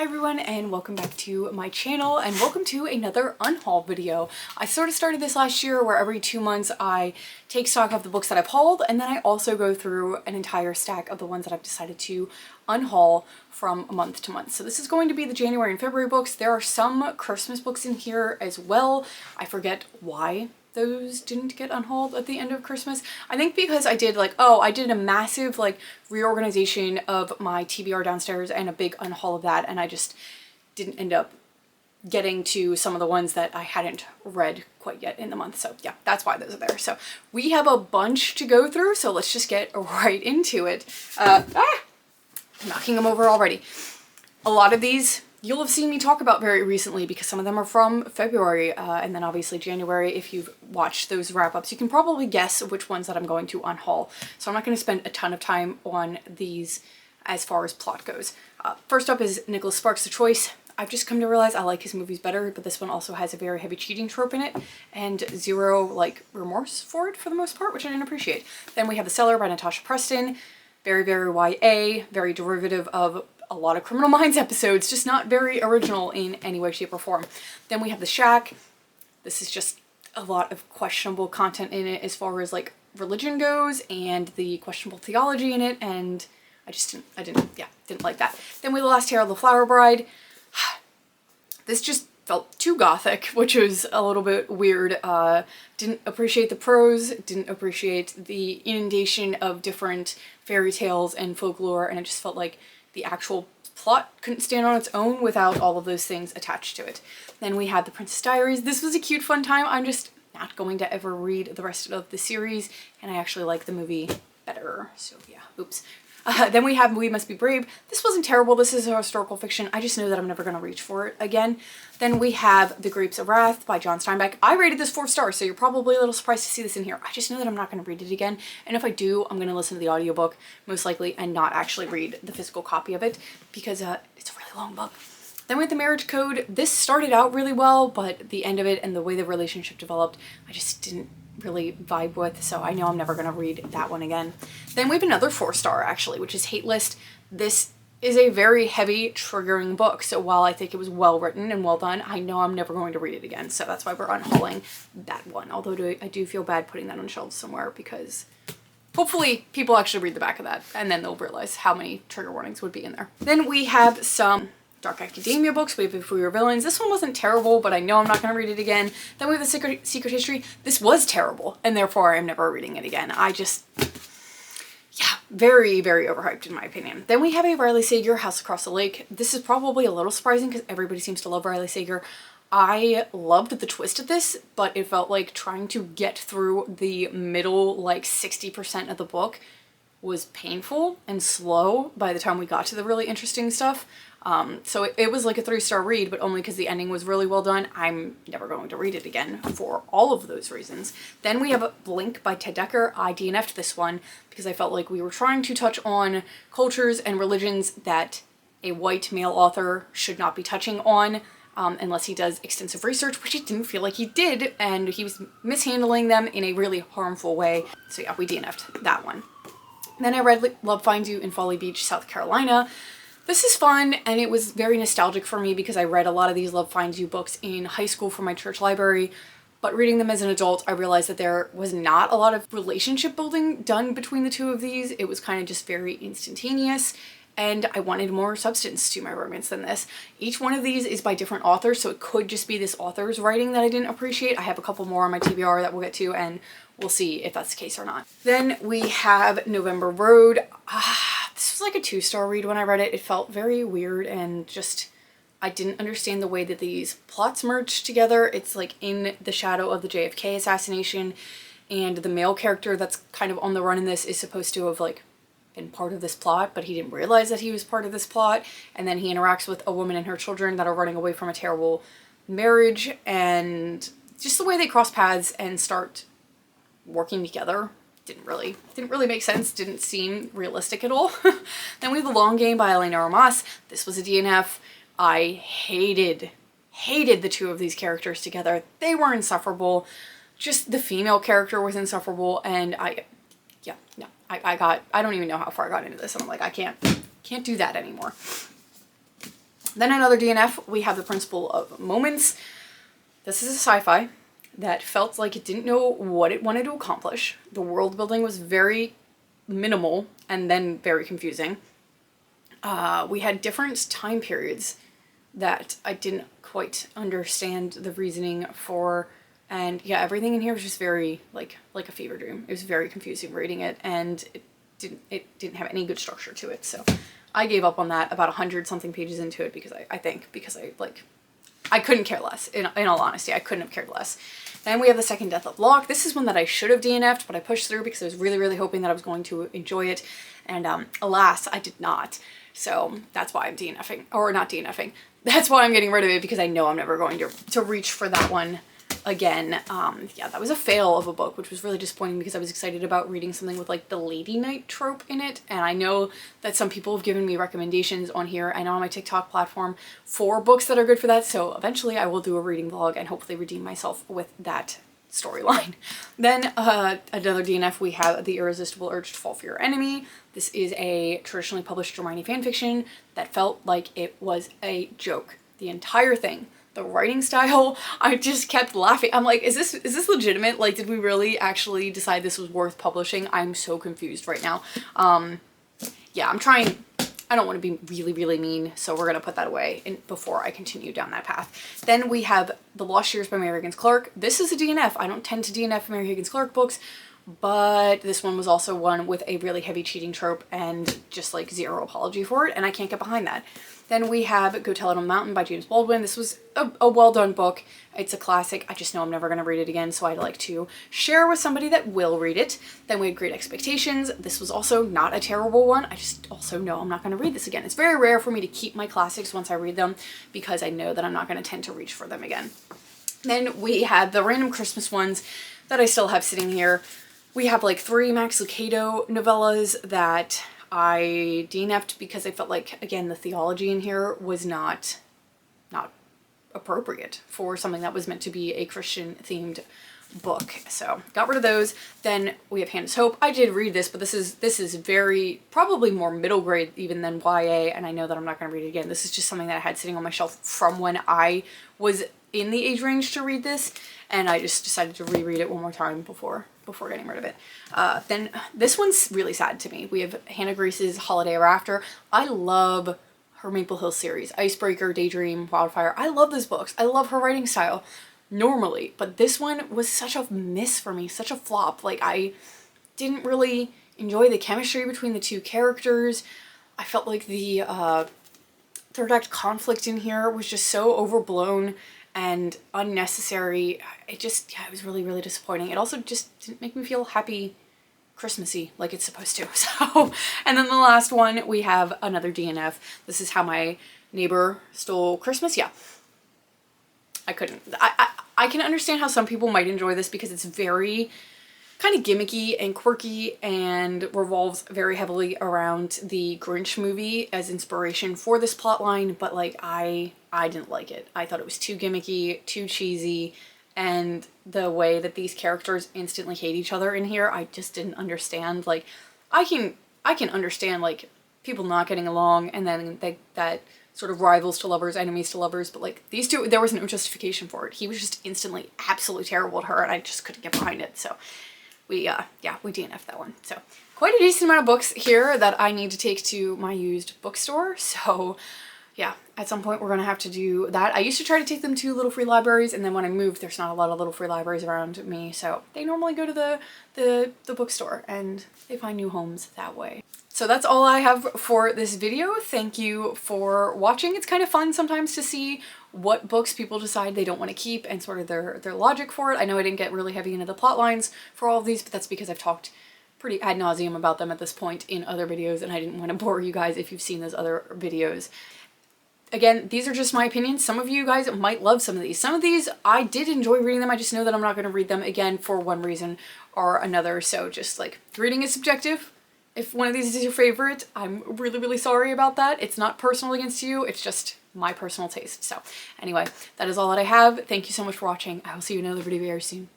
Hi everyone and welcome back to my channel and welcome to another unhaul video. I sort of started this last year where every 2 months I take stock of the books that I've hauled and then I also go through an entire stack of the ones that I've decided to unhaul from month to month. So this is going to be the January and February books. There are some Christmas books in here as well. I forget why those didn't get unhauled at the end of Christmas. I think because I did I did a massive reorganization of my TBR downstairs and a big unhaul of that, and I just didn't end up getting to some of the ones that I hadn't read quite yet in the month. So yeah, that's why those are there. So we have a bunch to go through, so let's just get right into it. Knocking them over already. A lot of these you'll have seen me talk about very recently because some of them are from February and then obviously January. If you've watched those wrap-ups, you can probably guess which ones that I'm going to unhaul. So I'm not going to spend a ton of time on these as far as plot goes. First up is Nicholas Sparks' The Choice. I've just come to realize I like his movies better, but this one also has a very heavy cheating trope in it and zero remorse for it for the most part, which I didn't appreciate. Then we have The Cellar by Natasha Preston. Very, very YA, very derivative of a lot of Criminal Minds episodes, just not very original in any way, shape, or form. Then we have The Shack. This is just a lot of questionable content in it as far as religion goes and the questionable theology in it, and I didn't like that. Then we have The Last Tale of the Flower Bride. This just felt too gothic, which was a little bit weird. Didn't appreciate the prose, didn't appreciate the inundation of different fairy tales and folklore, and it just felt like the actual plot couldn't stand on its own without all of those things attached to it. Then we had The Princess Diaries. This was a cute, fun time. I'm just not going to ever read the rest of the series, and I actually like the movie better, so yeah, oops. Then we have We Must Be Brave. This wasn't terrible. This is a historical fiction. I just know that I'm never going to reach for it again. Then we have The Grapes of Wrath by John Steinbeck. I rated this 4 stars, so you're probably a little surprised to see this in here. I just know that I'm not going to read it again, and if I do, I'm going to listen to the audiobook, most likely, and not actually read the physical copy of it, because it's a really long book. Then we have The Marriage Code. This started out really well, but the end of it and the way the relationship developed, I just didn't really vibe with, so I know I'm never gonna read that one again. Then we have another 4-star actually, which is Hate List. This is a very heavy, triggering book, so while I think it was well written and well done, I know I'm never going to read it again, so that's why we're unhauling that one. Although I do feel bad putting that on shelves somewhere, because hopefully people actually read the back of that and then they'll realize how many trigger warnings would be in there. Then we have some Dark Academia books. We have If We Were Villains. This one wasn't terrible, but I know I'm not going to read it again. Then we have The Secret History. This was terrible, and therefore I'm never reading it again. Yeah, very, very overhyped in my opinion. Then we have a Riley Sager, House Across the Lake. This is probably a little surprising because everybody seems to love Riley Sager. I loved the twist of this, but it felt like trying to get through the middle 60% of the book was painful and slow by the time we got to the really interesting stuff. So it was like a 3-star read, but only because the ending was really well done. I'm never going to read it again for all of those reasons. Then we have Blink by Ted Dekker. I DNF'd this one because I felt like we were trying to touch on cultures and religions that a white male author should not be touching on unless he does extensive research, which it didn't feel like he did, and he was mishandling them in a really harmful way. So yeah, we DNF'd that one. Then I read Love Finds You in Folly Beach, South Carolina. This is fun, and it was very nostalgic for me because I read a lot of these Love Finds You books in high school from my church library, but reading them as an adult, I realized that there was not a lot of relationship building done between the two of these. It was kind of just very instantaneous, and I wanted more substance to my romance than this. Each one of these is by different authors, so it could just be this author's writing that I didn't appreciate. I have a couple more on my TBR that we'll get to, and we'll see if that's the case or not. Then we have November Road. This was like a 2-star read when I read it. It felt very weird and just, I didn't understand the way that these plots merged together. It's in the shadow of the JFK assassination, and the male character that's kind of on the run in this is supposed to have been part of this plot, but he didn't realize that he was part of this plot, and then he interacts with a woman and her children that are running away from a terrible marriage, and just the way they cross paths and start working together didn't really make sense, didn't seem realistic at all. Then we have The Long Game by Elena Romas. This was a DNF. I hated the two of these characters together. They were insufferable. Just the female character was insufferable, and I don't even know how far I got into this, and I'm like, I can't do that anymore. Then another DNF, we have The Principle of Moments. This is a sci-fi that felt like it didn't know what it wanted to accomplish. The world building was very minimal and then very confusing. We had different time periods that I didn't quite understand the reasoning for, and yeah, everything in here was just very like a fever dream. It was very confusing reading it, and it didn't have any good structure to it. So I gave up on that about 100 something pages into it because I couldn't care less. In all honesty, I couldn't have cared less. Then we have The Second Death of Locke. This is one that I should have DNF'd, but I pushed through because I was really, really hoping that I was going to enjoy it. And alas, I did not. So that's why I'm DNFing, or not DNFing. That's why I'm getting rid of it, because I know I'm never going to reach for that one again. Yeah, that was a fail of a book, which was really disappointing because I was excited about reading something with like the lady knight trope in it. And I know that some people have given me recommendations on here, I know on my TikTok platform, for books that are good for that. So eventually I will do a reading vlog and hopefully redeem myself with that storyline. Then another DNF, we have The Irresistible Urge to Fall for Your Enemy. This is a traditionally published Hermione fanfiction that felt like it was a joke. The entire thing. The writing style, I just kept laughing. I'm like, is this legitimate? Like, did we really actually decide this was worth publishing? I'm so confused right now. Yeah, I don't want to be really, really mean, so we're going to put that away before I continue down that path. Then we have The Lost Years by Mary Higgins Clark. This is a DNF. I don't tend to DNF Mary Higgins Clark books, but this one was also one with a really heavy cheating trope and just like zero apology for it, and I can't get behind that. Then we have Go Tell It on the Mountain by James Baldwin. This was a well-done book. It's a classic. I just know I'm never going to read it again, so I'd like to share with somebody that will read it. Then we had Great Expectations. This was also not a terrible one. I just also know I'm not going to read this again. It's very rare for me to keep my classics once I read them because I know that I'm not going to tend to reach for them again. Then we had the random Christmas ones that I still have sitting here. We have like 3 Max Lucado novellas that I DNF'd because I felt like, again, the theology in here was not appropriate for something that was meant to be a Christian themed book. So got rid of those. Then we have Hannah's Hope. I did read this, but this is very, probably more middle grade even than YA, and I know that I'm not going to read it again. This is just something that I had sitting on my shelf from when I was in the age range to read this, and I just decided to reread it one more time before getting rid of it. Then this one's really sad to me. We have Hannah Grace's Holiday Ever After. I love her Maple Hill series. Icebreaker, Daydream, Wildfire. I love those books. I love her writing style normally, but this one was such a miss for me, such a flop. Like, I didn't really enjoy the chemistry between the two characters. I felt like the third act conflict in here was just so overblown and unnecessary. It was really, really disappointing. It also just didn't make me feel happy Christmassy like it's supposed to. So, and then the last one, we have another DNF. This is How My Neighbor Stole Christmas. Yeah. I couldn't. I can understand how some people might enjoy this because it's very kind of gimmicky and quirky and revolves very heavily around the Grinch movie as inspiration for this plotline, but like I didn't like it. I thought it was too gimmicky, too cheesy, and the way that these characters instantly hate each other in here, I just didn't understand. Like, I can understand like people not getting along and then that sort of rivals to lovers, enemies to lovers, but like these two, there was no justification for it. He was just instantly absolutely terrible to her, and I just couldn't get behind it. So we DNF'd that one. So quite a decent amount of books here that I need to take to my used bookstore. So yeah, at some point we're gonna have to do that. I used to try to take them to little free libraries, and then when I moved, there's not a lot of little free libraries around me, so they normally go to the bookstore and they find new homes that way. So that's all I have for this video. Thank you for watching. It's kind of fun sometimes to see what books people decide they don't want to keep and sort of their logic for it. I know I didn't get really heavy into the plot lines for all of these, but that's because I've talked pretty ad nauseum about them at this point in other videos, and I didn't want to bore you guys if you've seen those other videos. Again, these are just my opinions. Some of you guys might love some of these. Some of these, I did enjoy reading them. I just know that I'm not going to read them again for one reason or another. So just like, reading is subjective. If one of these is your favorite, I'm really, really sorry about that. It's not personal against you. It's just my personal taste. So anyway, that is all that I have. Thank you so much for watching. I will see you in another video very soon.